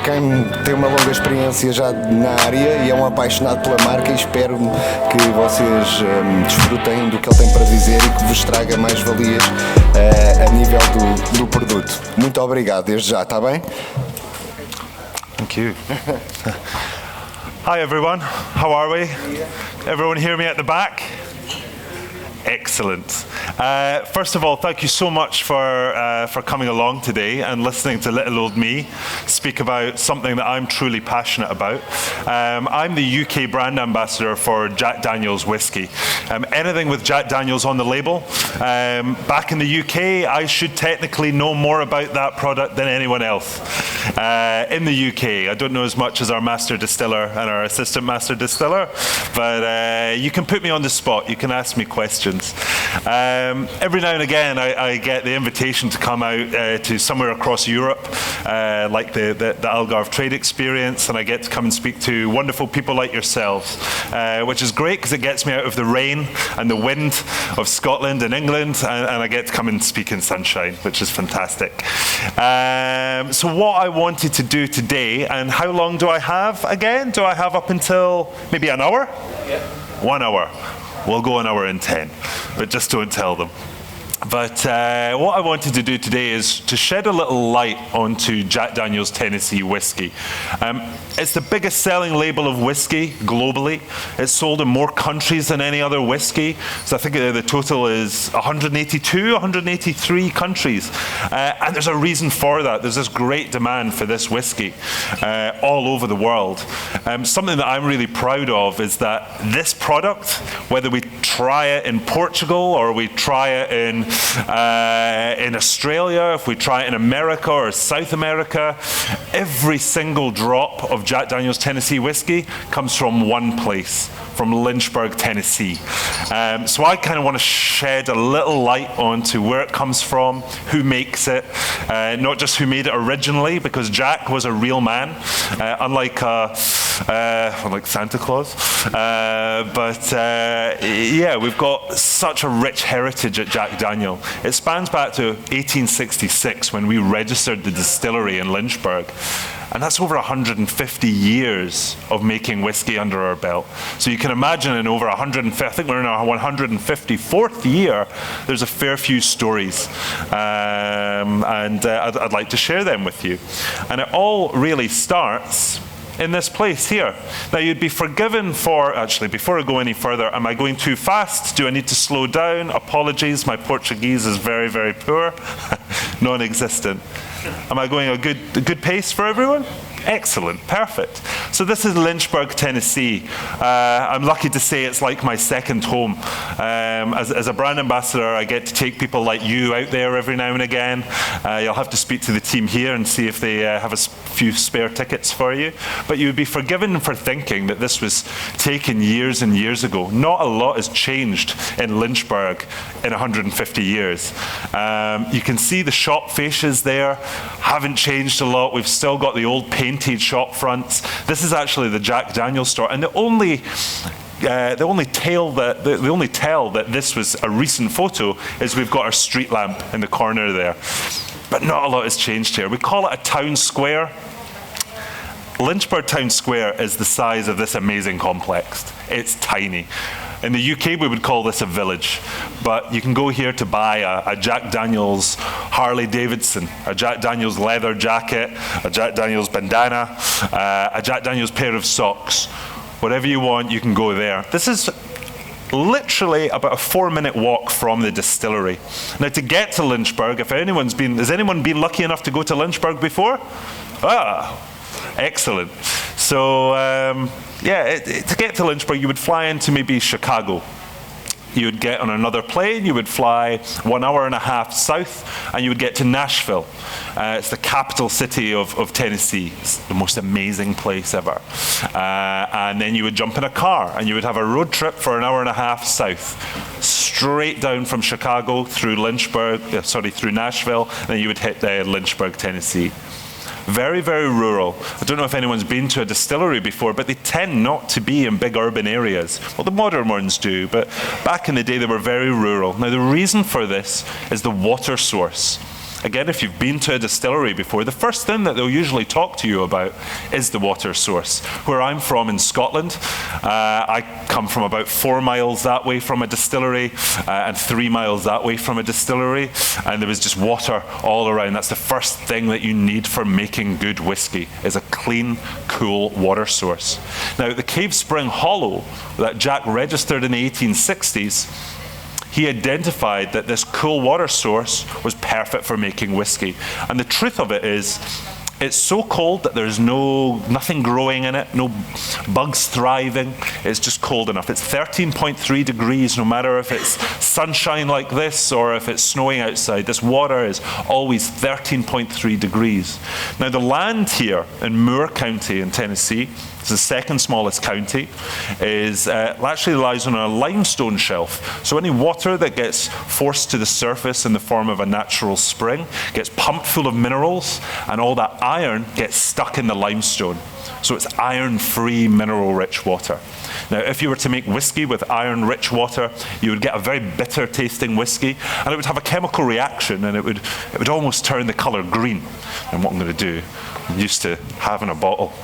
quem tem uma longa experiência já na área e é um apaixonado pela marca, e espero que vocês desfrutem do que ele tem para dizer e que vos traga mais valias a nível do produto. Muito obrigado desde já, está bem? Thank you. Hi everyone, how are we? Everyone hear me at the back? Excellent. First of all, thank you so much for coming along today and listening to little old me speak about something that I'm truly passionate about. I'm the UK brand ambassador for Jack Daniel's whiskey. Anything with Jack Daniel's on the label. Back in the UK, I should technically know more about that product than anyone else. In the UK, I don't know as much as our master distiller and our assistant master distiller, but you can put me on the spot. You can ask me questions. Every now and again, I get the invitation to come out to somewhere across Europe, like the Algarve trade experience, and I get to come and speak to wonderful people like yourselves, which is great because it gets me out of the rain and the wind of Scotland and England, and I get to come and speak in sunshine, which is fantastic. So what I wanted to do today, and how long do I have again? Do I have up until maybe an hour? Yeah. 1 hour. We'll go an hour and 10, but just don't tell them. But what I wanted to do today is to shed a little light onto Jack Daniel's Tennessee whiskey. It's the biggest selling label of whiskey globally. It's sold in more countries than any other whiskey. So I think the total is 182, 183 countries. And there's a reason for that. There's this great demand for this whiskey all over the world. Something that I'm really proud of is that this product, whether we try it in Portugal or we try it in Australia, if we try it in America or South America, every single drop of Jack Daniel's Tennessee whiskey comes from one place, from Lynchburg, Tennessee. So I kind of want to shed a little light onto where it comes from, who makes it, not just who made it originally, because Jack was a real man, unlike Santa Claus. Yeah, we've got such a rich heritage at Jack Daniel. It spans back to 1866 when we registered the distillery in Lynchburg. And that's over 150 years of making whiskey under our belt. So you can imagine in over 150, I think we're in our 154th year, there's a fair few stories. I'd like to share them with you. And it all really starts in this place here. Now you'd be forgiven for, actually before I go any further, am I going too fast? Do I need to slow down? Apologies, my Portuguese is very, very poor, non-existent. Am I going a good pace for everyone? Excellent, perfect. So this is Lynchburg, Tennessee. I'm lucky to say it's like my second home. As a brand ambassador, I get to take people like you out there every now and again. You'll have to speak to the team here and see if they have a few spare tickets for you. But you would be forgiven for thinking that this was taken years and years ago. Not a lot has changed in Lynchburg in 150 years. You can see the shop fascias there haven't changed a lot. We've still got the old painted shop fronts. This is actually the Jack Daniel's store, and the only tell that this was a recent photo is we've got our street lamp in the corner there. But not a lot has changed here. We call it a town square. Lynchburg Town Square is the size of this amazing complex. It's tiny. In the UK, we would call this a village, but you can go here to buy a Jack Daniel's Harley Davidson, a Jack Daniel's leather jacket, a Jack Daniel's bandana, a Jack Daniel's pair of socks. Whatever you want, you can go there. This is literally about a 4-minute walk from the distillery. Now, to get to Lynchburg, has anyone been lucky enough to go to Lynchburg before? Excellent. So, to get to Lynchburg, you would fly into maybe Chicago. You would get on another plane, you would fly 1.5 hours south, and you would get to Nashville. It's the capital city of Tennessee. It's the most amazing place ever. And then you would jump in a car, and you would have a road trip for 1.5 hours south, straight down from Chicago through through Nashville, and then you would hit Lynchburg, Tennessee. Very, very rural. I don't know if anyone's been to a distillery before, but they tend not to be in big urban areas. Well, the modern ones do, but back in the day they were very rural. Now the reason for this is the water source. Again, if you've been to a distillery before, the first thing that they'll usually talk to you about is the water source. Where I'm from in Scotland, I come from about 4 miles that way from a distillery and 3 miles that way from a distillery, and there was just water all around. That's the first thing that you need for making good whiskey, is a clean, cool water source. Now, the Cave Spring Hollow that Jack registered in the 1860s, he identified that this cool water source was perfect for making whiskey. And the truth of it is, it's so cold that there's nothing growing in it, no bugs thriving. It's just cold enough. It's 13.3 degrees, no matter if it's sunshine like this or if it's snowing outside. This water is always 13.3 degrees. Now, the land here in Moore County in Tennessee, it's the second smallest county, actually lies on a limestone shelf. So any water that gets forced to the surface in the form of a natural spring gets pumped full of minerals, and all that iron gets stuck in the limestone. So it's iron-free, mineral-rich water. Now, if you were to make whiskey with iron-rich water, you would get a very bitter-tasting whiskey, and it would have a chemical reaction, and it would almost turn the color green. And what I'm going to do, I'm used to having a bottle.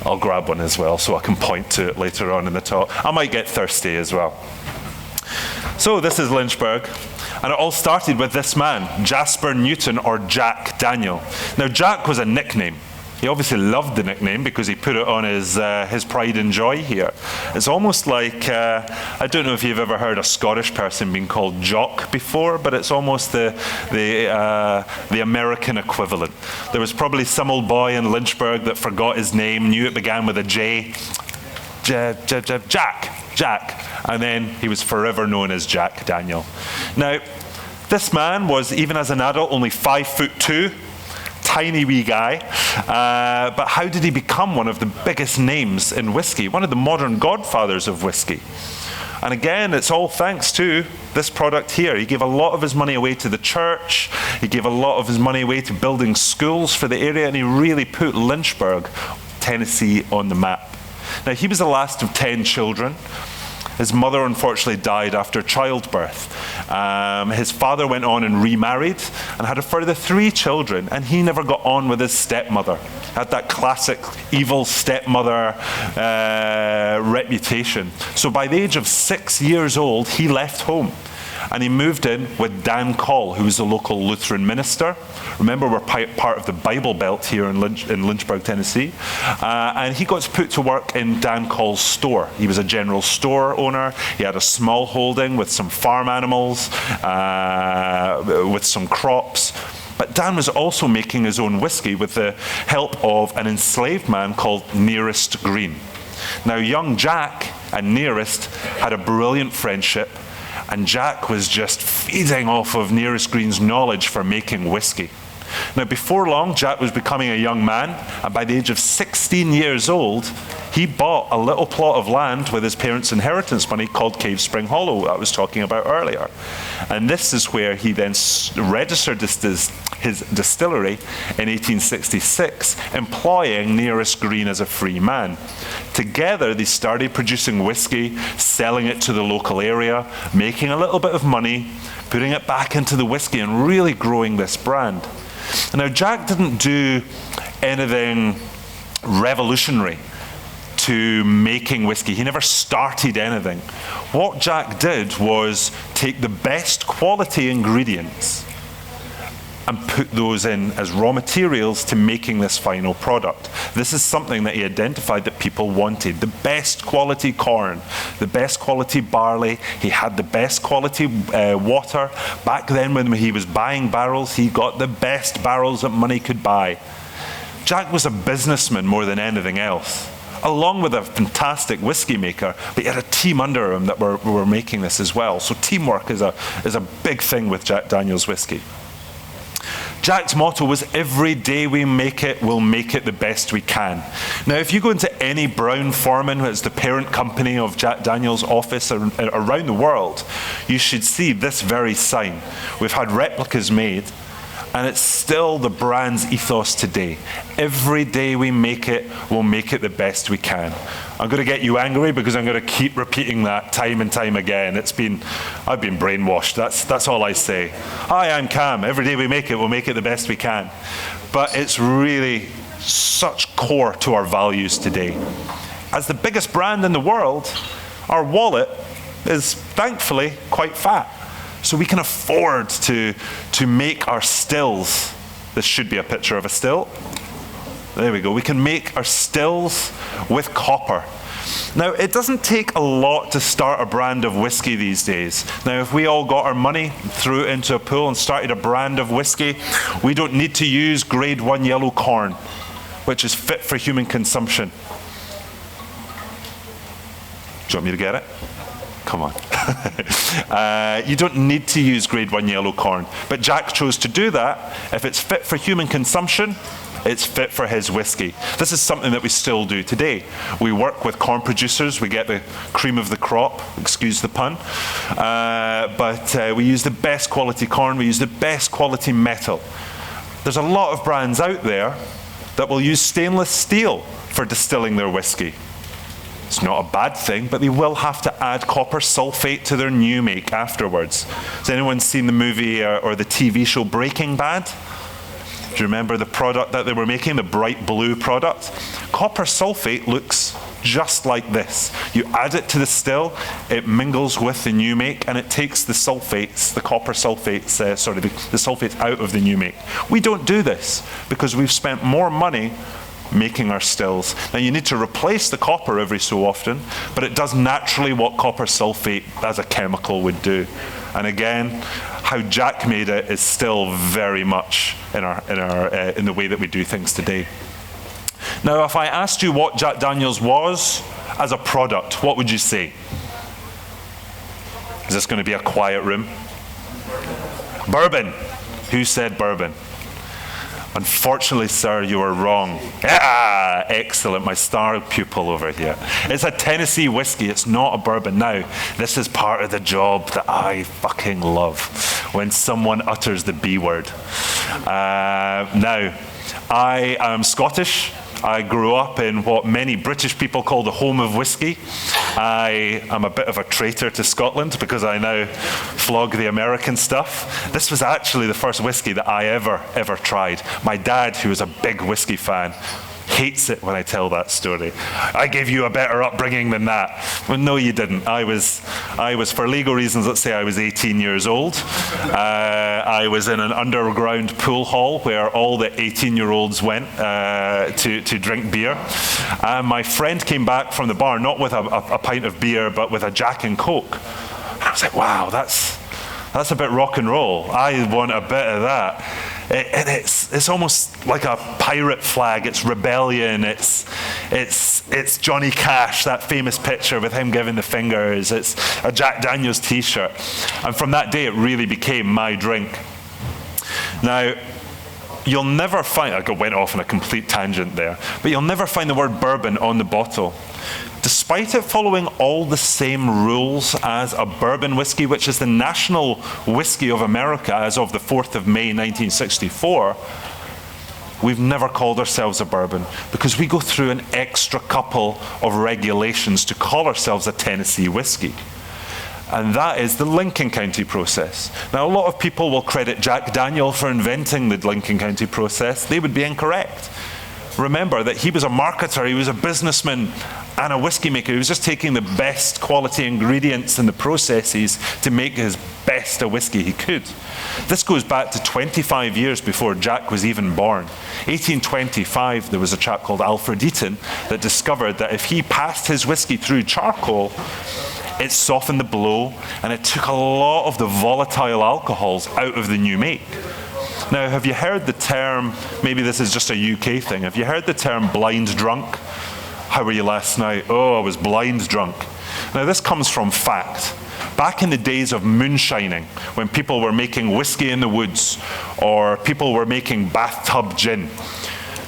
I'll grab one as well so I can point to it later on in the talk. I might get thirsty as well. So this is Lynchburg, and it all started with this man, Jasper Newton, or Jack Daniel. Now, Jack was a nickname. He obviously loved the nickname because he put it on his pride and joy here. It's almost like, I don't know if you've ever heard a Scottish person being called Jock before, but it's almost the American equivalent. There was probably some old boy in Lynchburg that forgot his name, knew it began with a J. Jack. And then he was forever known as Jack Daniel. Now, this man was, even as an adult, only 5'2", tiny wee guy, but how did he become one of the biggest names in whiskey, one of the modern godfathers of whiskey? And again, it's all thanks to this product here. He gave a lot of his money away to the church, he gave a lot of his money away to building schools for the area, and he really put Lynchburg, Tennessee, on the map. Now, he was the last of 10 children. His mother unfortunately died after childbirth. His father went on and remarried and had a further 3 children, and he never got on with his stepmother. Had that classic evil stepmother reputation. So by the age of 6 years old, he left home. And he moved in with Dan Call, who was a local Lutheran minister. Remember, we're part of the Bible Belt here in Lynchburg, Tennessee. And he got put to work in Dan Call's store. He was a general store owner. He had a small holding with some farm animals, with some crops. But Dan was also making his own whiskey with the help of an enslaved man called Nearest Green. Now, young Jack and Nearest had a brilliant friendship, and Jack was just feeding off of Nearest Green's knowledge for making whiskey. Now, before long, Jack was becoming a young man, and by the age of 16 years old, he bought a little plot of land with his parents' inheritance money called Cave Spring Hollow, I was talking about earlier. And this is where he then registered his distillery in 1866, employing Nearest Green as a free man. Together, they started producing whiskey, selling it to the local area, making a little bit of money, putting it back into the whiskey, and really growing this brand. Now, Jack didn't do anything revolutionary to making whiskey. He never started anything. What Jack did was take the best quality ingredients and put those in as raw materials to making this final product. This is something that he identified that people wanted. The best quality corn, the best quality barley. He had the best quality water. Back then when he was buying barrels, he got the best barrels that money could buy. Jack was a businessman more than anything else, along with a fantastic whiskey maker, but he had a team under him that were making this as well. So teamwork is a big thing with Jack Daniel's whiskey. Jack's motto was, every day we make it, we'll make it the best we can. Now, if you go into any Brown-Forman, it's the parent company of Jack Daniel's office around the world, you should see this very sign. We've had replicas made, And it's still the brand's ethos today. Every day we make it, we'll make it the best we can. I'm going to get you angry because I'm going to keep repeating that time and time again. I've been brainwashed. That's all I say. Hi, I'm Cam. Every day we make it, we'll make it the best we can. But it's really such core to our values today. As the biggest brand in the world, our wallet is thankfully quite fat. So we can afford to make our stills. This should be a picture of a still. There we go. We can make our stills with copper. Now, it doesn't take a lot to start a brand of whiskey these days. Now, if we all got our money, threw it into a pool and started a brand of whiskey, we don't need to use grade 1 yellow corn, which is fit for human consumption. Do you want me to get it? Come on. You don't need to use grade 1 yellow corn. But Jack chose to do that. If it's fit for human consumption, it's fit for his whiskey. This is something that we still do today. We work with corn producers. We get the cream of the crop, excuse the pun. But we use the best quality corn. We use the best quality metal. There's a lot of brands out there that will use stainless steel for distilling their whiskey. It's not a bad thing, but they will have to add copper sulfate to their new make afterwards. Has anyone seen the movie or the TV show Breaking Bad? Do you remember the product that they were making, the bright blue product? Copper sulfate looks just like this. You add it to the still, it mingles with the new make, and it takes the sulfates, the copper sulfates, the sulfates out of the new make. We don't do this because we've spent more money making our stills. Now you need to replace the copper every so often, but it does naturally what copper sulfate as a chemical would do. And again, how Jack made it is still very much in the way that we do things today. Now, if I asked you what Jack Daniel's was as a product, what would you say? Is this going to be a quiet room? Bourbon. Who said bourbon? Unfortunately, sir, you are wrong. Ah, excellent, my star pupil over here. It's a Tennessee whiskey, it's not a bourbon. Now, this is part of the job that I fucking love, when someone utters the B word. Now, I am Scottish. I grew up in what many British people call the home of whiskey. I am a bit of a traitor to Scotland because I now flog the American stuff. This was actually the first whiskey that I ever tried. My dad, who was a big whiskey fan, hates it when I tell that story. I gave you a better upbringing than that. Well, no, you didn't. I was, for legal reasons, let's say I was 18 years old. I was in an underground pool hall where all the 18-year-olds went to drink beer. My friend came back from the bar, not with a pint of beer, but with a Jack and Coke. And I was like, wow, that's a bit rock and roll. I want a bit of that. And it's almost like a pirate flag. It's rebellion. It's Johnny Cash, that famous picture with him giving the fingers. It's a Jack Daniel's T-shirt. And from that day, it really became my drink. Now, you'll never find, I went off on a complete tangent there, but you'll never find the word bourbon on the bottle. Despite it following all the same rules as a bourbon whiskey, which is the national whiskey of America as of the 4th of May 1964, we've never called ourselves a bourbon because we go through an extra couple of regulations to call ourselves a Tennessee whiskey. And that is the Lincoln County process. Now, a lot of people will credit Jack Daniel for inventing the Lincoln County process. They would be incorrect. Remember that he was a marketer, he was a businessman and a whiskey maker. He was just taking the best quality ingredients and the processes to make as best a whiskey he could. This goes back to 25 years before Jack was even born. 1825, there was a chap called Alfred Eaton that discovered that if he passed his whiskey through charcoal, it softened the blow and it took a lot of the volatile alcohols out of the new make. Now, have you heard the term, maybe this is just a UK thing, have you heard the term blind drunk? How were you last night? Oh, I was blind drunk. Now, this comes from fact. Back in the days of moonshining, when people were making whiskey in the woods, or people were making bathtub gin,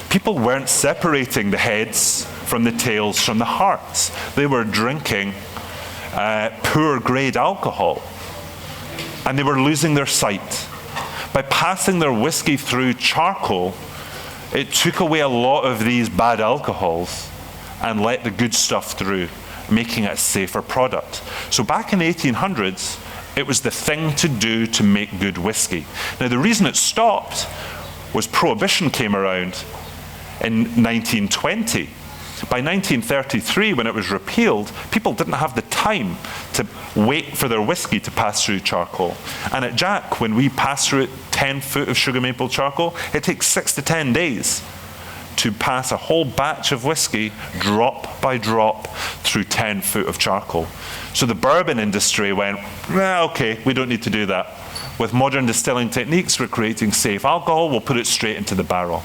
people weren't separating the heads from the tails from the hearts. They were drinking poor grade alcohol, and they were losing their sight. By passing their whiskey through charcoal, it took away a lot of these bad alcohols and let the good stuff through, making it a safer product. So back in the 1800s, it was the thing to do to make good whiskey. Now, the reason it stopped was Prohibition came around in 1920. By 1933, when it was repealed, people didn't have the time to wait for their whiskey to pass through charcoal. And at Jack, when we pass through it 10 foot of sugar maple charcoal, it takes 6 to 10 days to pass a whole batch of whiskey drop by drop through 10 foot of charcoal. So the bourbon industry went, well, okay, we don't need to do that. With modern distilling techniques, we're creating safe alcohol, we'll put it straight into the barrel.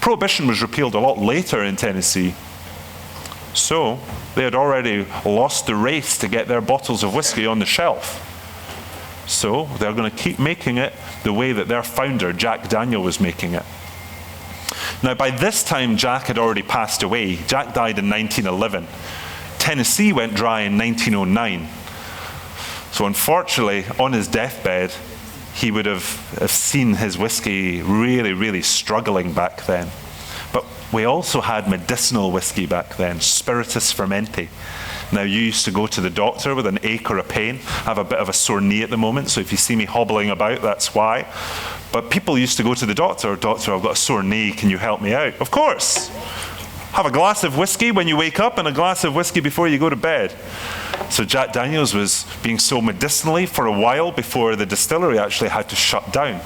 Prohibition was repealed a lot later in Tennessee, so they had already lost the race to get their bottles of whiskey on the shelf. So they're going to keep making it the way that their founder, Jack Daniel, was making it. Now, by this time, Jack had already passed away. Jack died in 1911. Tennessee went dry in 1909. So unfortunately, on his deathbed, he would have seen his whiskey really, really struggling back then. But we also had medicinal whiskey back then, Spiritus Fermenti. Now, you used to go to the doctor with an ache or a pain. I have a bit of a sore knee at the moment, so if you see me hobbling about, that's why. But people used to go to the doctor, doctor, I've got a sore knee, can you help me out? Of course. Have a glass of whiskey when you wake up and a glass of whiskey before you go to bed. So Jack Daniels was being sold medicinally for a while before the distillery actually had to shut down.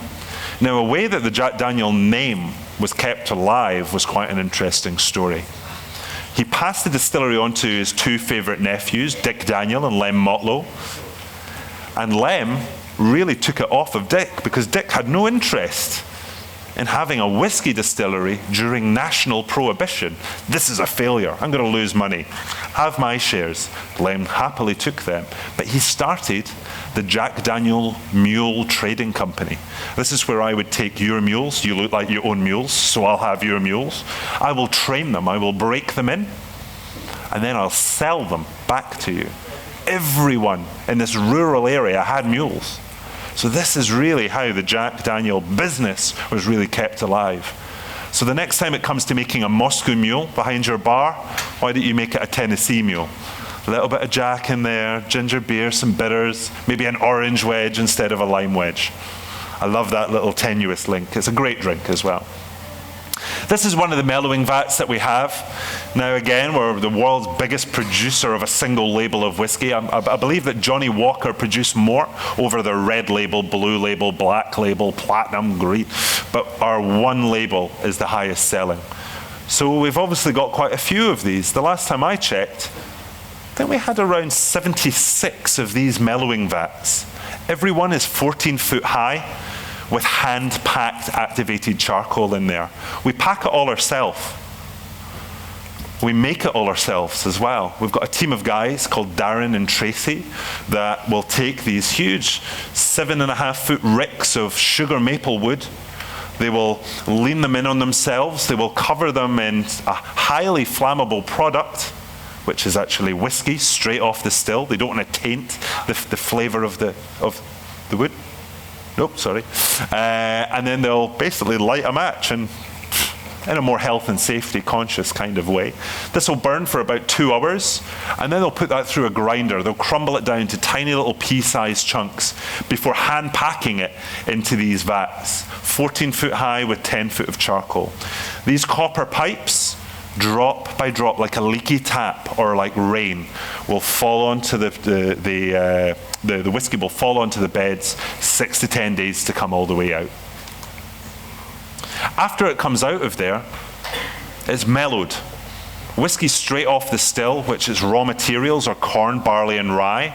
Now, a way that the Jack Daniel name was kept alive was quite an interesting story. He passed the distillery on to his two favorite nephews, Dick Daniel and Lem Motlow. And Lem really took it off of Dick because Dick had no interest in having a whiskey distillery during national prohibition. This is a failure. I'm going to lose money. Have my shares. Lem happily took them. But he started the Jack Daniel Mule Trading Company. This is where I would take your mules. You look like you own mules, so I'll have your mules. I will train them. I will break them in. And then I'll sell them back to you. Everyone in this rural area had mules. So this is really how the Jack Daniel business was really kept alive. So the next time it comes to making a Moscow mule behind your bar, why don't you make it a Tennessee mule? A little bit of Jack in there, ginger beer, some bitters, maybe an orange wedge instead of a lime wedge. I love that little tenuous link. It's a great drink as well. This is one of the mellowing vats that we have. Now again, we're the world's biggest producer of a single label of whiskey. I believe that Johnny Walker produced more over their red label, blue label, black label, platinum, green, but our one label is the highest selling. So we've obviously got quite a few of these. The last time I checked, I think we had around 76 of these mellowing vats. Every one is 14 foot high, with hand-packed activated charcoal in there. We pack it all ourselves. We make it all ourselves as well. We've got a team of guys called Darren and Tracy that will take these huge 7.5 foot ricks of sugar maple wood. They will lean them in on themselves. They will cover them in a highly flammable product, which is actually whiskey straight off the still. They don't want to taint the flavor of the wood. Nope, sorry. And then they'll basically light a match and in a more health and safety conscious kind of way. This will burn for about 2 hours, and then they'll put that through a grinder. They'll crumble it down to tiny little pea-sized chunks before hand packing it into these vats, 14 foot high with 10 foot of charcoal. These copper pipes, drop by drop, like a leaky tap or like rain, will fall onto the whiskey will fall onto the beds, 6 to 10 days to come all the way out. After it comes out of there, it's mellowed. Whiskey straight off the still, which is raw materials are corn, barley, and rye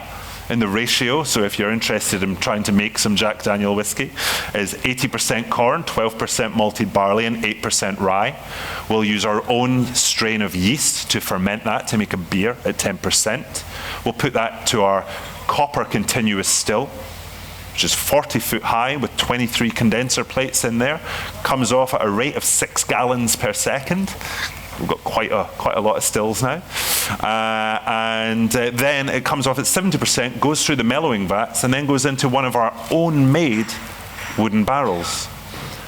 in the ratio. So if you're interested in trying to make some Jack Daniel whiskey, is 80% corn, 12% malted barley, and 8% rye. We'll use our own strain of yeast to ferment that to make a beer at 10%. We'll put that to our copper continuous still, which is 40 foot high with 23 condenser plates in there. Comes off at a rate of 6 gallons per second. We've got quite a lot of stills now. Then it comes off at 70%, goes through the mellowing vats, and then goes into one of our own made wooden barrels.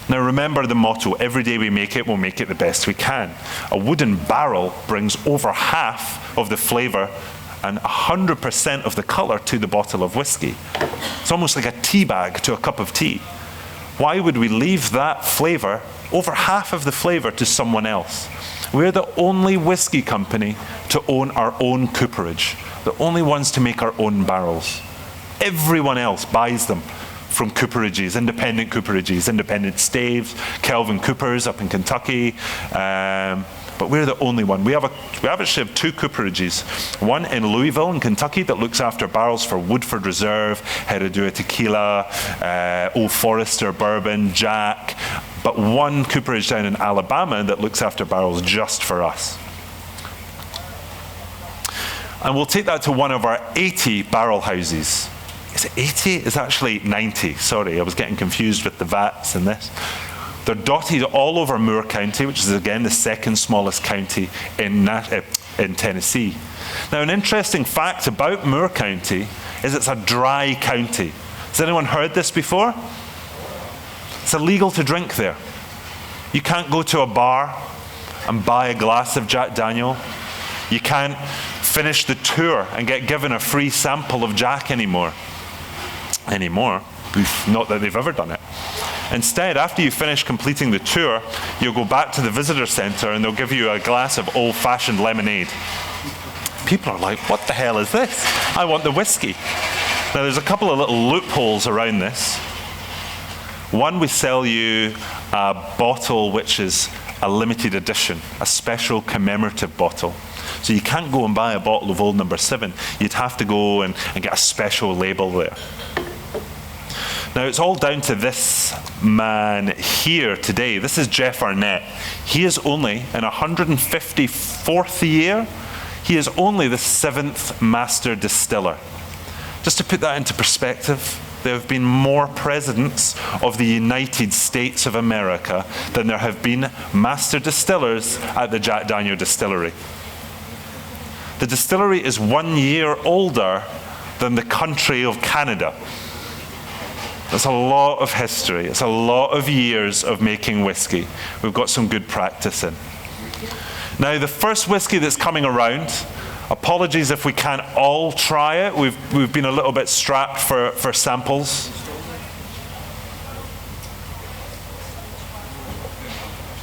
Now remember the motto, every day we make it, we'll make it the best we can. A wooden barrel brings over half of the flavour and 100% of the colour to the bottle of whiskey. It's almost like a tea bag to a cup of tea. Why would we leave that flavour, over half of the flavour, to someone else? We're the only whiskey company to own our own cooperage, the only ones to make our own barrels. Everyone else buys them from cooperages, independent staves, Kelvin Coopers up in Kentucky, but we're the only one. We actually have two cooperages, one in Louisville in Kentucky that looks after barrels for Woodford Reserve, Herradura Tequila, Old Forester Bourbon, Jack, but one cooperage down in Alabama that looks after barrels just for us. And we'll take that to one of our 80 barrel houses. Is it 80? It's actually 90. Sorry, I was getting confused with the vats and this. They're dotted all over Moore County, which is again the second smallest county in Tennessee. Now, an interesting fact about Moore County is it's a dry county. Has anyone heard this before? It's illegal to drink there. You can't go to a bar and buy a glass of Jack Daniel. You can't finish the tour and get given a free sample of Jack anymore. Not that they've ever done it. Instead, after you finish completing the tour, you'll go back to the visitor center and they'll give you a glass of old-fashioned lemonade. People are like, what the hell is this? I want the whiskey. Now, there's a couple of little loopholes around this. One, we sell you a bottle which is a limited edition, a special commemorative bottle. So you can't go and buy a bottle of Old Number 7. You'd have to go and get a special label there. Now, it's all down to this man here today. This is Jeff Arnett. He is only, in 154th year, he is only the 7th master distiller. Just to put that into perspective, there have been more presidents of the United States of America than there have been master distillers at the Jack Daniel distillery. The distillery is 1 year older than the country of Canada. That's a lot of history. It's a lot of years of making whiskey. We've got some good practice in. Now, the first whiskey that's coming around, apologies if we can't all try it. We've been a little bit strapped for samples.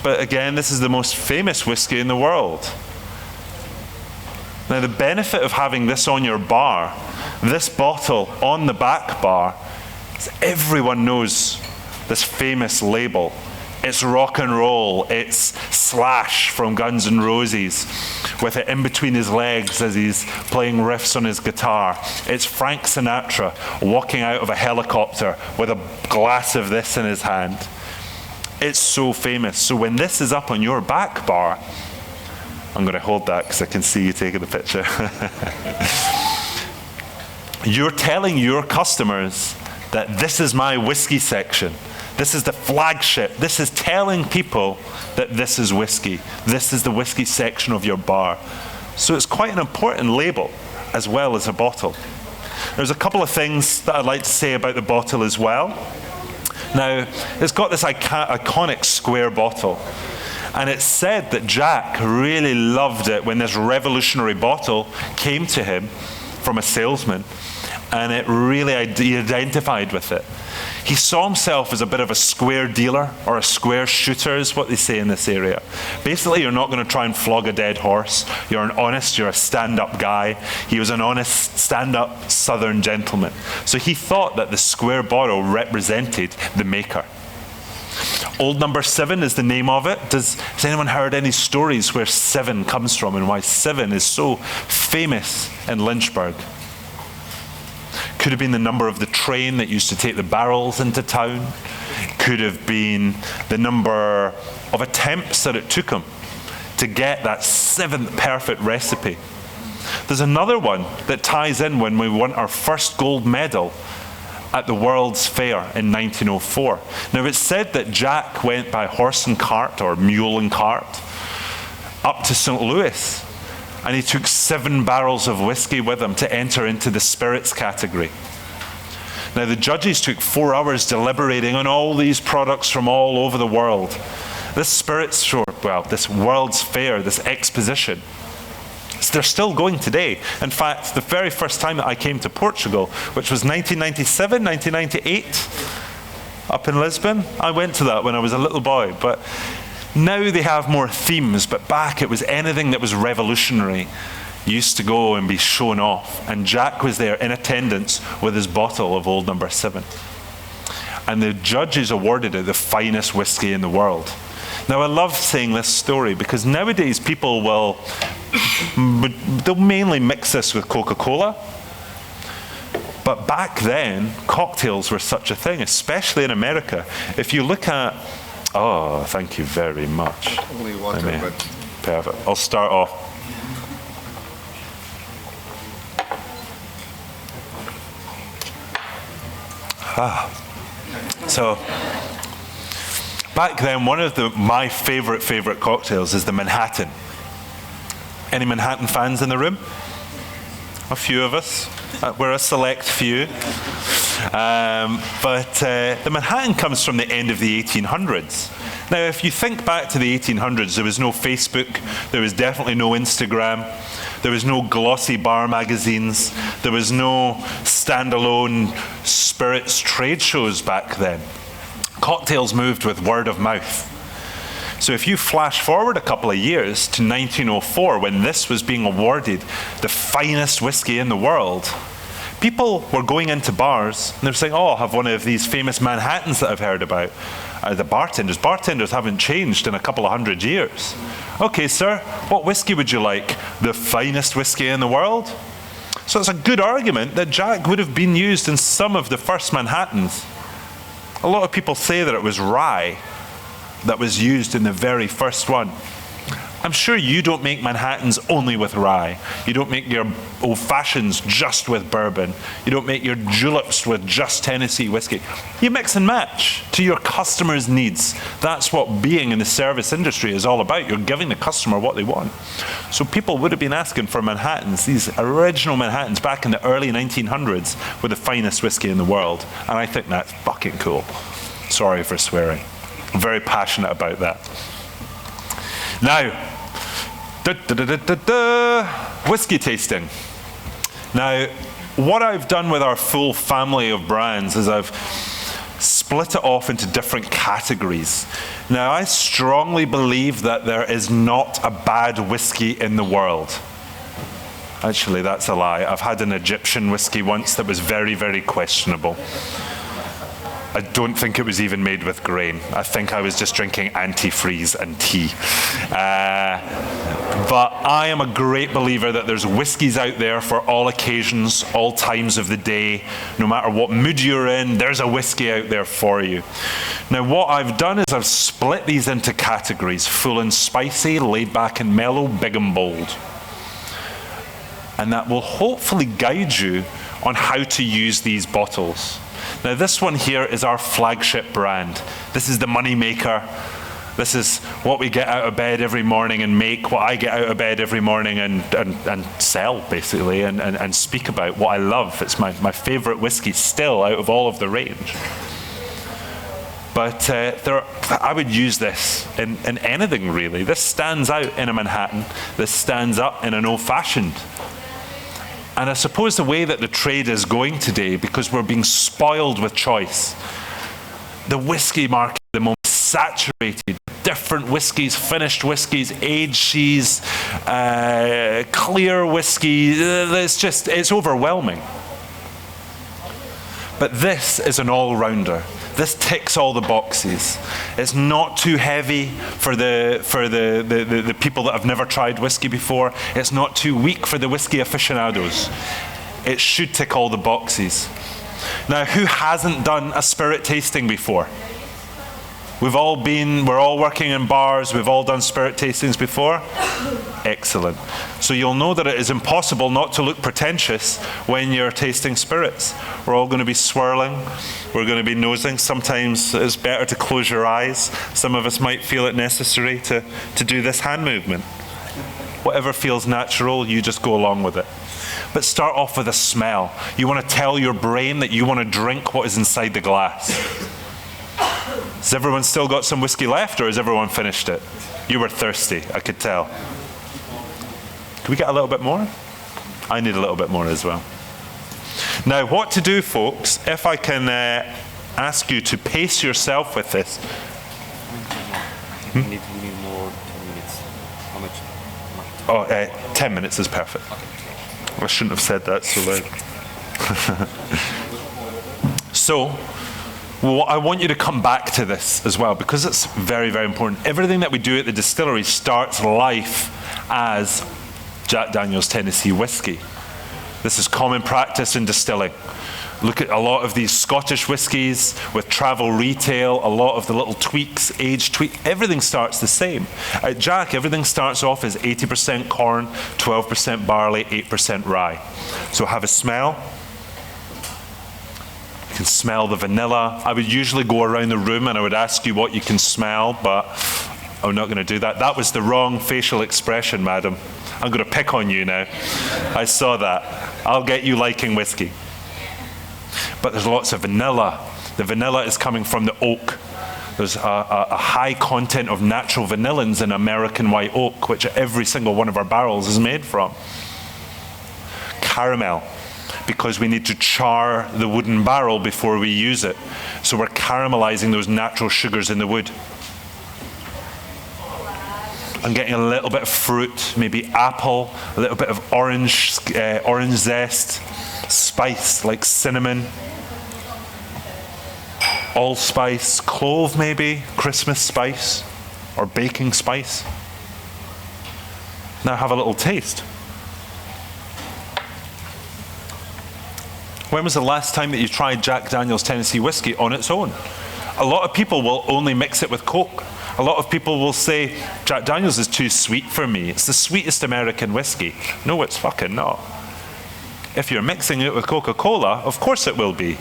But again, this is the most famous whiskey in the world. Now, the benefit of having this on your bar, this bottle on the back bar, everyone knows this famous label. It's rock and roll. It's Slash from Guns N' Roses with it in between his legs as he's playing riffs on his guitar. It's Frank Sinatra walking out of a helicopter with a glass of this in his hand. It's so famous. So when this is up on your back bar, I'm going to hold that because I can see you taking the picture. You're telling your customers that this is my whiskey section. This is the flagship. This is telling people that this is whiskey. This is the whiskey section of your bar. So it's quite an important label as well as a bottle. There's a couple of things that I'd like to say about the bottle as well. Now, it's got this iconic square bottle. And it's said that Jack really loved it when this revolutionary bottle came to him from a salesman. And he identified with it. He saw himself as a bit of a square dealer or a square shooter is what they say in this area. Basically, you're not going to try and flog a dead horse. You're a stand-up guy. He was an honest, stand-up southern gentleman. So he thought that the square bottle represented the maker. Old Number 7 is the name of it. Has anyone heard any stories where 7 comes from and why 7 is so famous in Lynchburg? Could have been the number of the train that used to take the barrels into town. Could have been the number of attempts that it took him to get that 7th perfect recipe. There's another one that ties in when we won our first gold medal at the World's Fair in 1904. Now, it's said that Jack went by horse and cart or mule and cart up to St. Louis. And he took 7 barrels of whiskey with him to enter into the spirits category. Now, the judges took 4 hours deliberating on all these products from all over the world. This spirits show, well, this World's Fair, this exposition, they're still going today. In fact, the very first time that I came to Portugal, which was 1997, 1998, up in Lisbon, I went to that when I was a little boy. But now they have more themes, but back it was anything that was revolutionary used to go and be shown off. And Jack was there in attendance with his bottle of Old Number 7. And the judges awarded it the finest whiskey in the world. Now, I love saying this story because nowadays people they'll mainly mix this with Coca-Cola. But back then, cocktails were such a thing, especially in America. If you look at, oh, thank you very much. Only water, but perfect. I'll start off. So, back then, one of my favorite cocktails is the Manhattan. Any Manhattan fans in the room? A few of us. We're a select few. But the Manhattan comes from the end of the 1800s. Now, if you think back to the 1800s, there was no Facebook, there was definitely no Instagram, there was no glossy bar magazines, there was no standalone spirits trade shows back then. Cocktails moved with word of mouth. So if you flash forward a couple of years to 1904, when this was being awarded the finest whiskey in the world, people were going into bars and they're saying, oh, I'll have one of these famous Manhattans that I've heard about. The bartenders haven't changed in a couple of 100 years. Okay, sir, what whiskey would you like? The finest whiskey in the world? So it's a good argument that Jack would have been used in some of the first Manhattans. A lot of people say that it was rye that was used in the very first one. I'm sure you don't make Manhattans only with rye. You don't make your old fashions just with bourbon. You don't make your juleps with just Tennessee whiskey. You mix and match to your customers' needs. That's what being in the service industry is all about. You're giving the customer what they want. So people would have been asking for Manhattans. These original Manhattans back in the early 1900s were the finest whiskey in the world. And I think that's fucking cool. Sorry for swearing. I'm very passionate about that. Now, whiskey tasting. Now, what I've done with our full family of brands is I've split it off into different categories. Now, I strongly believe that there is not a bad whiskey in the world. Actually, that's a lie. I've had an Egyptian whiskey once that was very, very questionable. I don't think it was even made with grain. I think I was just drinking antifreeze and tea. But I am a great believer that there's whiskies out there for all occasions, all times of the day. No matter what mood you're in, there's a whiskey out there for you. Now, what I've done is I've split these into categories: full and spicy, laid back and mellow, big and bold. And that will hopefully guide you on how to use these bottles. Now, this one here is our flagship brand. This is the money maker. This is what we get out of bed every morning and make, what I get out of bed every morning and sell, basically, and speak about what I love. It's my favorite whiskey still out of all of the range. But I would use this in anything, really. This stands out in a Manhattan. This stands up in an old-fashioned. And I suppose the way that the trade is going today, because we're being spoiled with choice, the whiskey market at the moment is saturated. Different whiskies, finished whiskies, aged shees, clear whiskey. It's overwhelming. But this is an all-rounder. This ticks all the boxes. It's not too heavy for the people that have never tried whiskey before. It's not too weak for the whiskey aficionados. It should tick all the boxes. Now, who hasn't done a spirit tasting before? We're all working in bars, we've all done spirit tastings before. Excellent. So you'll know that it is impossible not to look pretentious when you're tasting spirits. We're all going to be swirling, we're going to be nosing. Sometimes it's better to close your eyes. Some of us might feel it necessary to do this hand movement. Whatever feels natural, you just go along with it. But start off with a smell. You want to tell your brain that you want to drink what is inside the glass. Has everyone still got some whiskey left, or has everyone finished it? You were thirsty, I could tell. Can we get a little bit more? I need a little bit more as well. Now, what to do, folks, if I can ask you to pace yourself with this. We need more 10 minutes. How much? Oh, 10 minutes is perfect. I shouldn't have said that so loud. So, well, I want you to come back to this as well, because it's very, very important. Everything that we do at the distillery starts life as Jack Daniel's Tennessee whiskey. This is common practice in distilling. Look at a lot of these Scottish whiskies with travel retail, a lot of the little tweaks, age tweak, everything starts the same. At Jack, everything starts off as 80% corn, 12% barley, 8% rye. So have a smell. You can smell the vanilla. I would usually go around the room and I would ask you what you can smell, but I'm not going to do that. That was the wrong facial expression, madam. I'm going to pick on you now. I saw that. I'll get you liking whiskey. But there's lots of vanilla. The vanilla is coming from the oak. There's a high content of natural vanillins in American white oak, which every single one of our barrels is made from. Caramel, because we need to char the wooden barrel before we use it. So we're caramelizing those natural sugars in the wood. I'm getting a little bit of fruit, maybe apple, a little bit of orange zest, spice like cinnamon, allspice, clove maybe, Christmas spice, or baking spice. Now have a little taste. When was the last time that you tried Jack Daniel's Tennessee whiskey on its own? A lot of people will only mix it with Coke. A lot of people will say, Jack Daniel's is too sweet for me. It's the sweetest American whiskey. No, it's fucking not. If you're mixing it with Coca-Cola, of course it will be.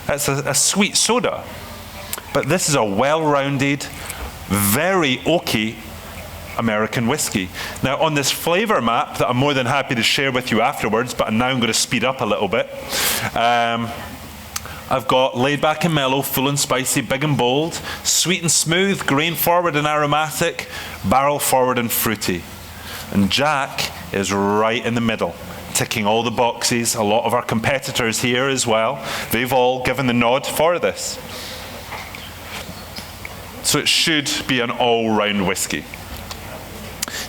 It's a sweet soda. But this is a well-rounded, very oaky American whiskey. Now, on this flavor map that I'm more than happy to share with you afterwards, but now I'm going to speed up a little bit. I've got laid back and mellow, full and spicy, big and bold, sweet and smooth, grain forward and aromatic, barrel forward and fruity. And Jack is right in the middle, ticking all the boxes. A lot of our competitors here as well, they've all given the nod for this. So it should be an all-round whiskey.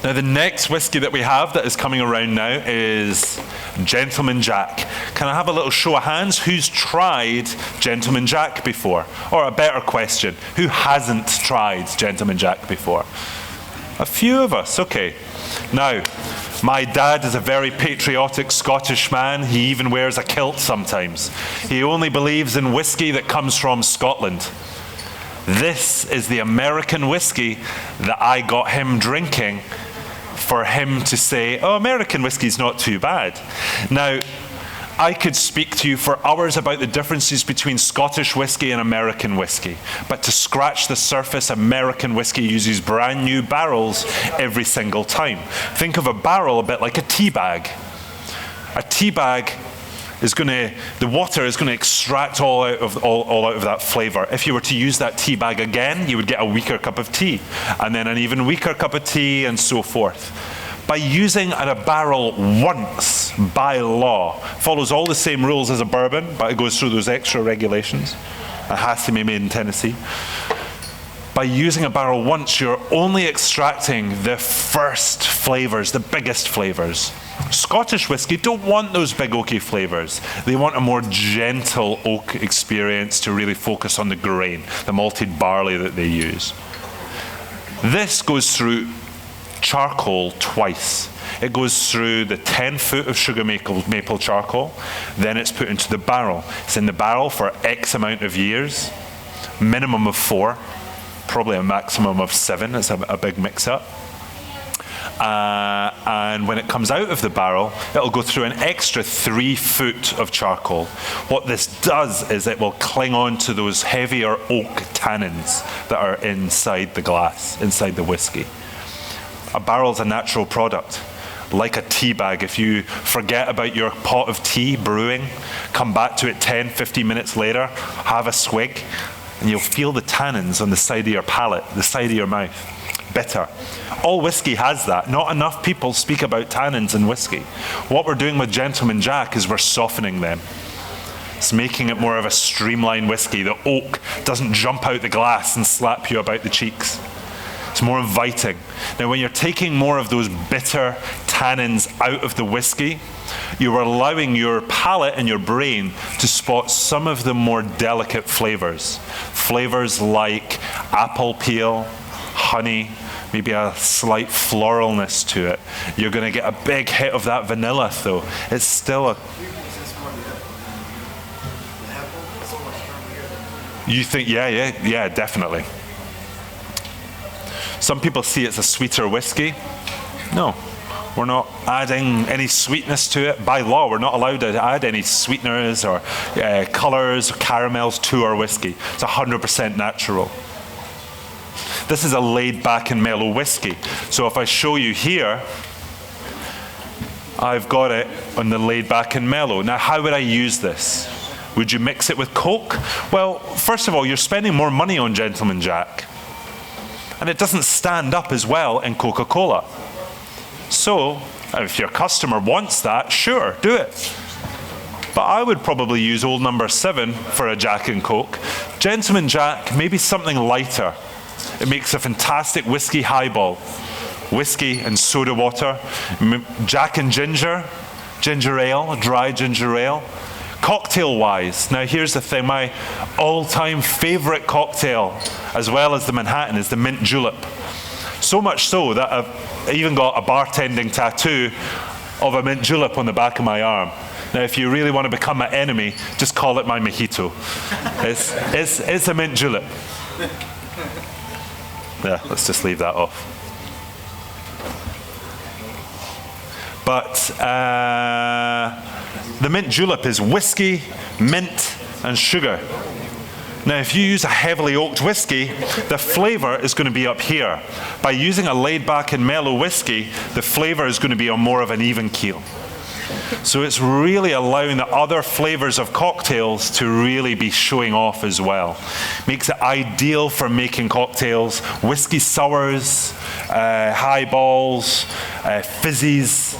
Now the next whiskey that we have that is coming around now is Gentleman Jack. Can I have a little show of hands? Who's tried Gentleman Jack before? Or a better question, who hasn't tried Gentleman Jack before? A few of us, okay. Now, my dad is a very patriotic Scottish man. He even wears a kilt sometimes. He only believes in whiskey that comes from Scotland. This is the American whiskey that I got him drinking for him to say, oh, American whiskey's not too bad. Now, I could speak to you for hours about the differences between Scottish whiskey and American whiskey, but to scratch the surface, American whiskey uses brand new barrels every single time. Think of a barrel a bit like a tea bag. A tea bag is the water is going to extract all out of that flavor. If you were to use that tea bag again, you would get a weaker cup of tea, and then an even weaker cup of tea, and so forth. By using a barrel once, by law, follows all the same rules as a bourbon, but it goes through those extra regulations. It has to be made in Tennessee. By using a barrel once, you're only extracting the first flavors, the biggest flavors. Scottish whiskey don't want those big oaky flavors. They want a more gentle oak experience to really focus on the grain, the malted barley that they use. This goes through charcoal twice. It goes through the 10 foot of sugar maple charcoal, then it's put into the barrel. It's in the barrel for X amount of years, minimum of 4, probably a maximum of 7. It's a big mix-up. And when it comes out of the barrel, it'll go through an extra 3 foot of charcoal. What this does is it will cling on to those heavier oak tannins that are inside the glass, inside the whiskey. A barrel's a natural product. like a tea bag. If you forget about your pot of tea brewing, come back to it 10, 15 minutes later, have a swig, and you'll feel the tannins on the side of your palate, the side of your mouth. Bitter. All whiskey has that. Not enough people speak about tannins in whiskey. What we're doing with Gentleman Jack is we're softening them. It's making it more of a streamlined whiskey. The oak doesn't jump out the glass and slap you about the cheeks. It's more inviting. Now, when you're taking more of those bitter tannins out of the whiskey, you're allowing your palate and your brain to spot some of the more delicate flavors. Flavors like apple peel, honey, maybe a slight floralness to it. You're going to get a big hit of that vanilla, though. It's still a... You think, yeah, definitely. Some people see it's a sweeter whiskey. No, we're not adding any sweetness to it. By law, we're not allowed to add any sweeteners or colors or caramels to our whiskey. It's 100% natural. This is a laid back and mellow whiskey. So if I show you here, I've got it on the laid back and mellow. Now, how would I use this? Would you mix it with Coke? Well, first of all, you're spending more money on Gentleman Jack. And it doesn't stand up as well in Coca-Cola. So, if your customer wants that, sure, do it. But I would probably use Old Number 7 for a Jack and Coke. Gentleman Jack, maybe something lighter. It makes a fantastic whiskey highball. Whiskey and soda water. Jack and ginger, ginger ale, dry ginger ale. Cocktail-wise, now here's the thing, my all-time favorite cocktail, as well as the Manhattan, is the mint julep. So much so that I've even got a bartending tattoo of a mint julep on the back of my arm. Now, if you really want to become my enemy, just call it my mojito. It's a mint julep. Yeah, let's just leave that off. But the mint julep is whiskey, mint, and sugar. Now, if you use a heavily oaked whiskey, the flavor is going to be up here. By using a laid back and mellow whiskey, the flavor is going to be on more of an even keel. So it's really allowing the other flavors of cocktails to really be showing off as well. Makes it ideal for making cocktails, whiskey sours, highballs, fizzies,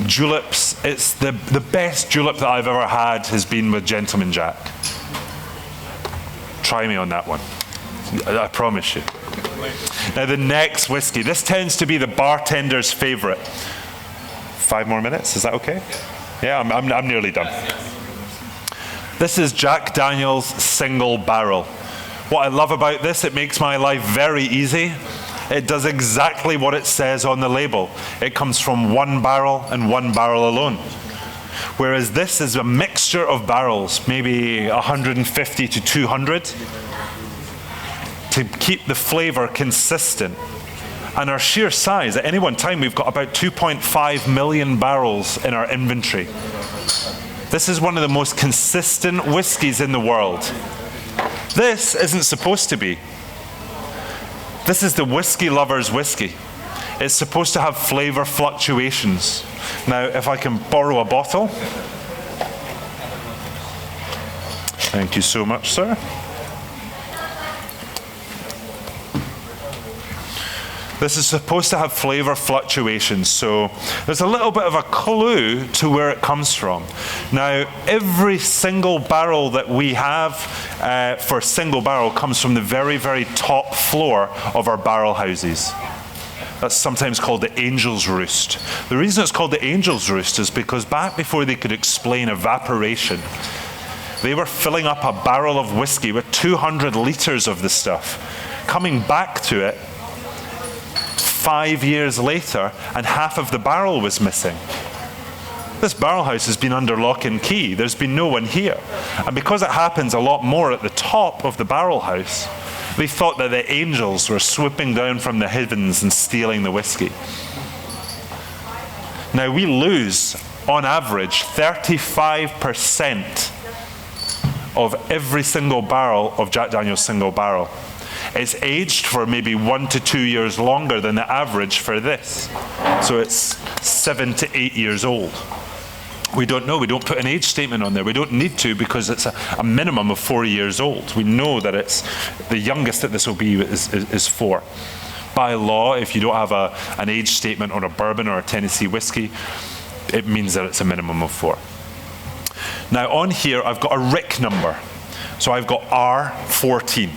juleps. It's the best julep that I've ever had has been with Gentleman Jack. Try me on that one. I promise you. Now the next whiskey. This tends to be the bartender's favorite. 5 more minutes, is that okay? Yeah, I'm nearly done. This is Jack Daniel's Single Barrel. What I love about this, it makes my life very easy. It does exactly what it says on the label. It comes from one barrel and one barrel alone. Whereas this is a mixture of barrels, maybe 150 to 200, to keep the flavor consistent. And our sheer size, at any one time, we've got about 2.5 million barrels in our inventory. This is one of the most consistent whiskies in the world. This isn't supposed to be. This is the whiskey lover's whiskey. It's supposed to have flavor fluctuations. Now, if I can borrow a bottle. Thank you so much, sir. This is supposed to have flavor fluctuations, so there's a little bit of a clue to where it comes from. Now, every single barrel that we have for single barrel comes from the very, very top floor of our barrel houses. That's sometimes called the Angel's Roost. The reason it's called the Angel's Roost is because back before they could explain evaporation, they were filling up a barrel of whiskey with 200 liters of the stuff, coming back to it 5 years later, and half of the barrel was missing. This barrel house has been under lock and key. There's been no one here. And because it happens a lot more at the top of the barrel house, they thought that the angels were swooping down from the heavens and stealing the whiskey. Now, we lose, on average, 35% of every single barrel of Jack Daniel's Single Barrel. It's aged for maybe 1 to 2 years longer than the average for this. So it's 7 to 8 years old. We don't know. We don't put an age statement on there. We don't need to, because it's a minimum of 4 years old. We know that it's the youngest that this will be is 4. By law, if you don't have an age statement on a bourbon or a Tennessee whiskey, it means that it's a minimum of 4. Now on here, I've got a RIC number. So I've got R14.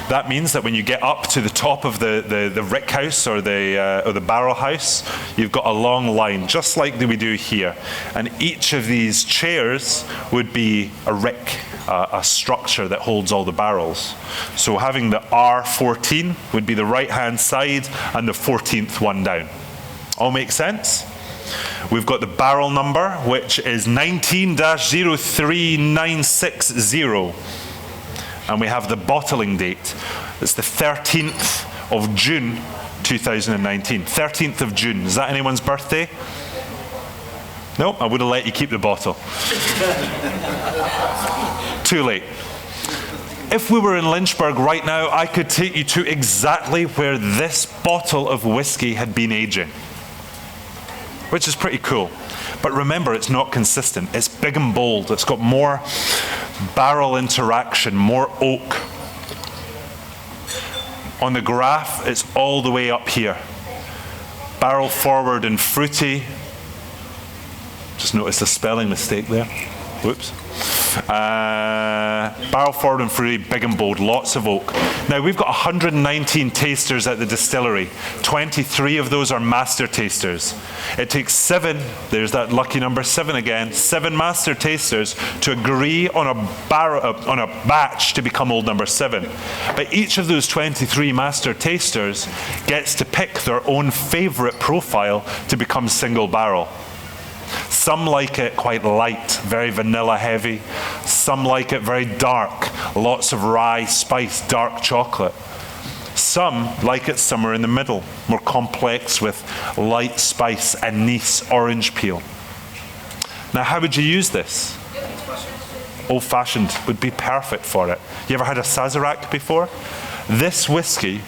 That means that when you get up to the top of the rick house or the barrel house, you've got a long line, just like we do here. And each of these chairs would be a rick, a structure that holds all the barrels. So having the R14 would be the right-hand side and the 14th one down. All make sense? We've got the barrel number, which is 19-03960. And we have the bottling date. It's the 13th of June, 2019. 13th of June. Is that anyone's birthday? No, I would have let you keep the bottle. Too late. If we were in Lynchburg right now, I could take you to exactly where this bottle of whiskey had been aging, which is pretty cool. But remember, it's not consistent. It's big and bold. It's got more barrel interaction, more oak. On the graph, it's all the way up here. Barrel forward and fruity. Just noticed a spelling mistake there. Whoops. Barrel forward and fruity, big and bold, lots of oak. Now we've got 119 tasters at the distillery. 23 of those are master tasters. It takes 7, there's that lucky number 7 again, 7 master tasters to agree on a batch to become old number 7. But each of those 23 master tasters gets to pick their own favorite profile to become single barrel. Some like it quite light, very vanilla heavy. Some like it very dark, lots of rye, spice, dark chocolate. Some like it somewhere in the middle, more complex with light spice, anise, orange peel. Now, how would you use this? Old-fashioned would be perfect for it. You ever had a Sazerac before? This whiskey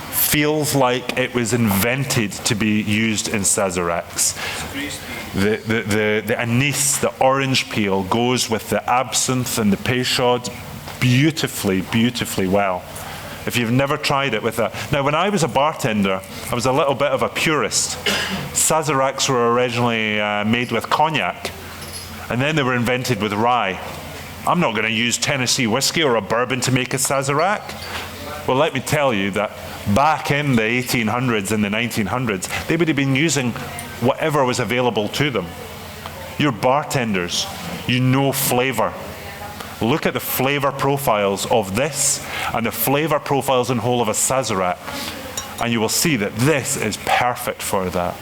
feels like it was invented to be used in Sazeracs. The anise, the orange peel, goes with the absinthe and the Peychaud beautifully, beautifully well. If you've never tried it with that. Now, when I was a bartender, I was a little bit of a purist. Sazeracs were originally made with cognac, and then they were invented with rye. I'm not going to use Tennessee whiskey or a bourbon to make a Sazerac. Well, let me tell you that back in the 1800s and the 1900s, they would have been using whatever was available to them. You're bartenders. You know flavor. Look at the flavor profiles of this and the flavor profiles in whole of a Sazerac, and you will see that this is perfect for that.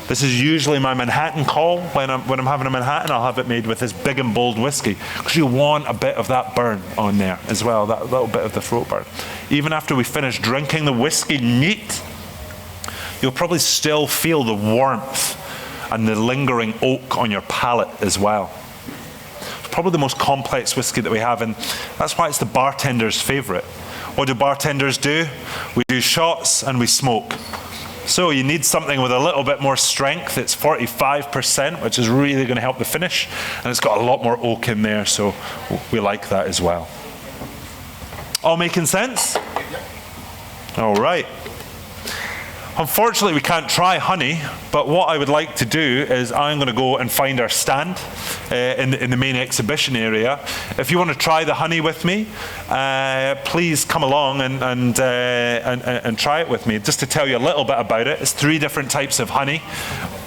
This is usually my Manhattan call. When I'm having a Manhattan, I'll have it made with this big and bold whiskey, because you want a bit of that burn on there as well, that little bit of the throat burn. Even after we finish drinking the whiskey neat, you'll probably still feel the warmth and the lingering oak on your palate as well. It's probably the most complex whiskey that we have, and that's why it's the bartender's favorite. What do bartenders do? We do shots and we smoke. So you need something with a little bit more strength. It's 45%, which is really going to help the finish. And it's got a lot more oak in there, so we like that as well. All making sense? All right. Unfortunately, we can't try honey, but what I would like to do is I'm going to go and find our stand in the main exhibition area. If you want to try the honey with me, please come along and try it with me. Just to tell you a little bit about it, it's 3 different types of honey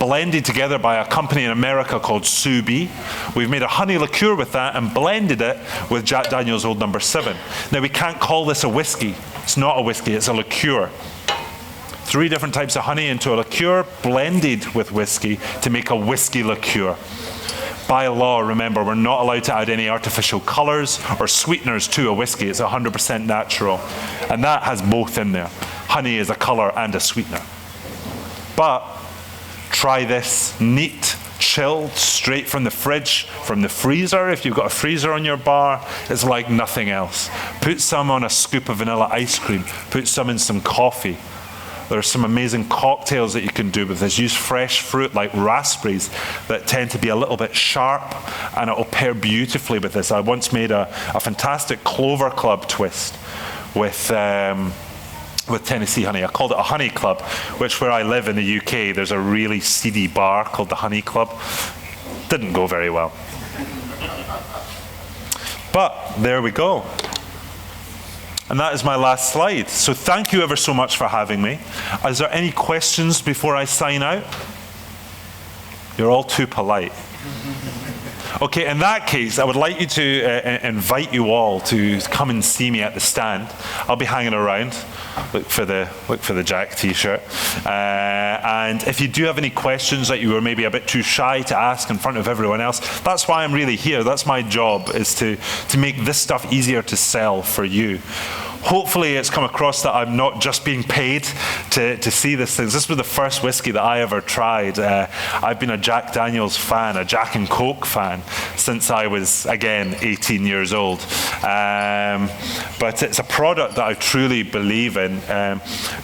blended together by a company in America called Sue Bee. We've made a honey liqueur with that and blended it with Jack Daniel's Old Number 7. Now, we can't call this a whiskey. It's not a whiskey, it's a liqueur. 3 different types of honey into a liqueur blended with whiskey to make a whiskey liqueur. By law, remember, we're not allowed to add any artificial colors or sweeteners to a whiskey. It's 100% natural. And that has both in there. Honey is a color and a sweetener. But try this neat, chilled straight from the fridge, from the freezer, if you've got a freezer on your bar, it's like nothing else. Put some on a scoop of vanilla ice cream, put some in some coffee. There are some amazing cocktails that you can do with this. Use fresh fruit like raspberries that tend to be a little bit sharp, and it will pair beautifully with this. I once made a fantastic Clover Club twist with Tennessee honey. I called it a honey club, which where I live in the UK, there's a really seedy bar called the Honey Club. Didn't go very well. But there we go. And that is my last slide. So thank you ever so much for having me. Is there any questions before I sign out? You're all too polite. Okay, in that case, I would like you to invite you all to come and see me at the stand. I'll be hanging around. Look for the Jack t-shirt. And if you do have any questions that you were maybe a bit too shy to ask in front of everyone else, that's why I'm really here. That's my job, is to make this stuff easier to sell for you. Hopefully it's come across that I'm not just being paid to see these things. This was the first whiskey that I ever tried. I've been a Jack Daniels fan, a Jack and Coke fan, since I was, again, 18 years old. But it's a product that I truly believe in,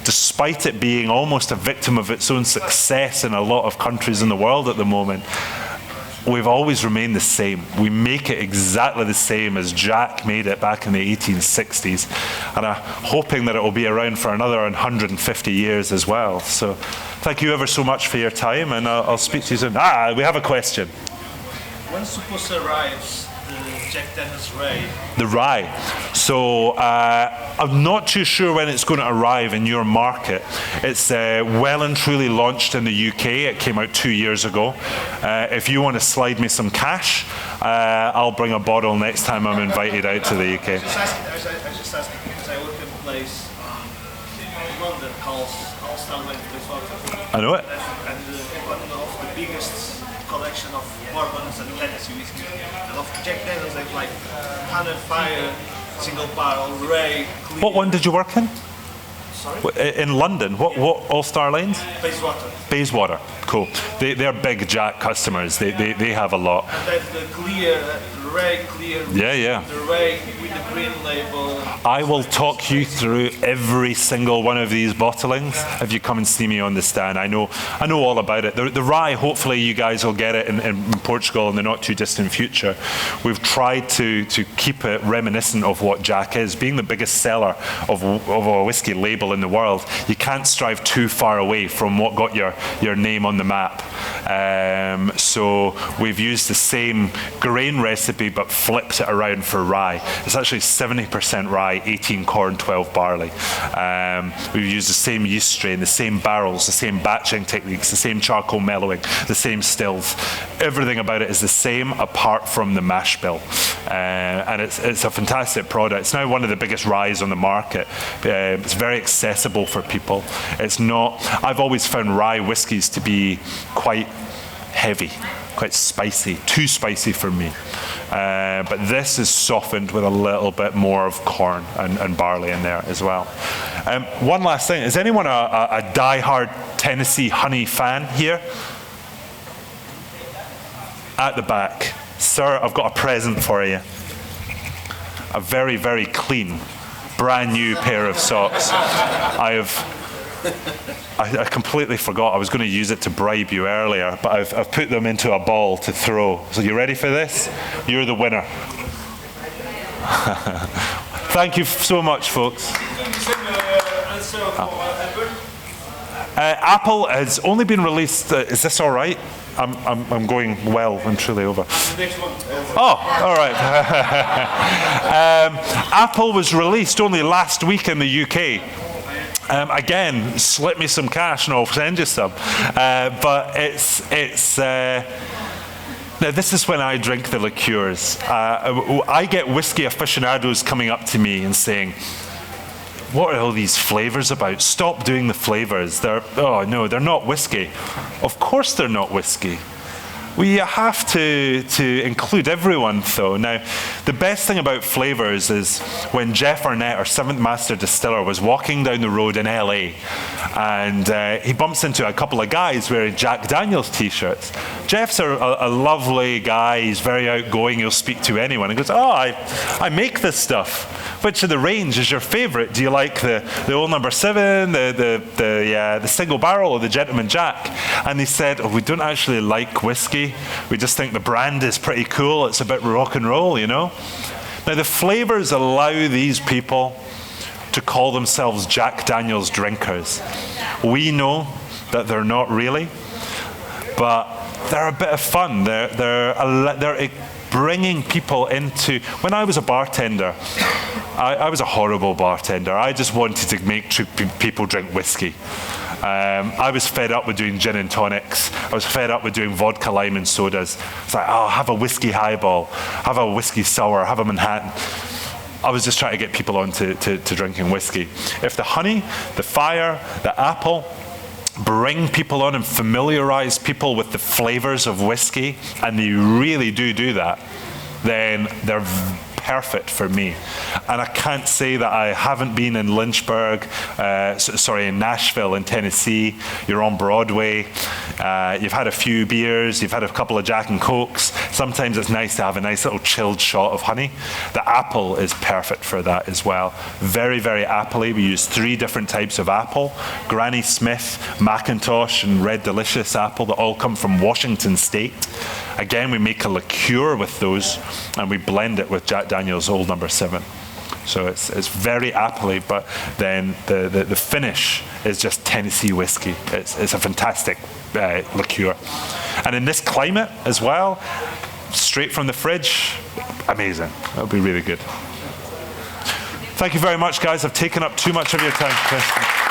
despite it being almost a victim of its own success in a lot of countries in the world at the moment. We've always remained the same. We make it exactly the same as Jack made it back in the 1860s. And I'm hoping that it will be around for another 150 years as well. So thank you ever so much for your time, and I'll speak to you soon. We have a question. When supposed to arrive the Jack Daniels Rye? The rye. So I'm not too sure when it's going to arrive in your market. It's well and truly launched in the UK. It came out 2 years ago. If you want to slide me some cash, I'll bring a bottle next time I'm invited out to the UK. I was just asking because I work in a place in London called Dawson. I know it. And one of the biggest collection of bourbons and Tennessee whiskey. And of Jack Daniels, they have like 105 single barrel Ray. What one did you work in? Sorry? In London. What All-Star Lanes? Bayswater. Bayswater. Cool. They're big Jack customers. They have a lot. And they have the clear, Ray clear. Yeah. The Ray with the green label. I will talk you through every single one of these bottlings if you come and see me on the stand. I know all about it. The rye, hopefully you guys will get it in Portugal in the not too distant future. We've tried to keep it reminiscent of what Jack is. Being the biggest seller of a whiskey label in the world, you can't strive too far away from what got your name on the map. So we've used the same grain recipe but flipped it around for rye. It's actually 70% rye, 18 corn, 12 barley. We've used the same yeast strain, the same barrels, the same batching techniques, the same charcoal mellowing, the same stills. Everything about it is the same apart from the mash bill. And it's a fantastic product. It's now one of the biggest ryes on the market. It's very accessible for people. It's not, I've always found rye whiskies to be quite heavy, quite spicy, too spicy for me. But this is softened with a little bit more of corn and barley in there as well. One last thing, is anyone a die-hard Tennessee honey fan here? At the back. Sir, I've got a present for you. A very, very clean, brand new pair of socks. I completely forgot I was going to use it to bribe you earlier, but I've put them into a ball to throw. So you ready for this? You're the winner. Thank you so much, folks. Apple has only been released. Is this all right? I'm going well and truly over. Oh, all right. Apple was released only last week in the UK. Again, slip me some cash and I'll send you some. But it's now this is when I drink the liqueurs. I get whiskey aficionados coming up to me and saying, "What are all these flavors about? Stop doing the flavors. They're not whiskey." Of course they're not whiskey. We have to include everyone, though. Now, the best thing about flavors is when Jeff Arnett, our 7th Master Distiller, was walking down the road in LA, and he bumps into a couple of guys wearing Jack Daniels t-shirts. Jeff's a lovely guy. He's very outgoing. He'll speak to anyone. He goes, "Oh, I make this stuff. Which of the range is your favorite? Do you like the old number 7, the single barrel, or the Gentleman Jack?" And he said, "Oh, we don't actually like whiskey. We just think the brand is pretty cool. It's a bit rock and roll, you know." Now, the flavors allow these people to call themselves Jack Daniels drinkers. We know that they're not really, but they're a bit of fun. They're bringing people into. When I was a bartender, I was a horrible bartender. I just wanted to make people drink whiskey. I was fed up with doing gin and tonics. I was fed up with doing vodka, lime, and sodas. It's like, oh, have a whiskey highball, have a whiskey sour, have a Manhattan. I was just trying to get people on to drinking whiskey. If the honey, the fire, the apple bring people on and familiarize people with the flavors of whiskey, and they really do that, then they're perfect for me. And I can't say that I haven't been in Lynchburg, in Nashville in Tennessee. You're on Broadway, you've had a few beers, you've had a couple of Jack and Cokes. Sometimes it's nice to have a nice little chilled shot of honey. The apple is perfect for that as well. Very, very appley. We use 3 different types of apple: Granny Smith, Macintosh, and Red Delicious apple, that all come from Washington State. Again, we make a liqueur with those, and we blend it with Jack Daniels Old Number 7. So it's very appley, but then the finish is just Tennessee whiskey. It's a fantastic liqueur. And in this climate as well, straight from the fridge, amazing. That'll be really good. Thank you very much, guys. I've taken up too much of your time.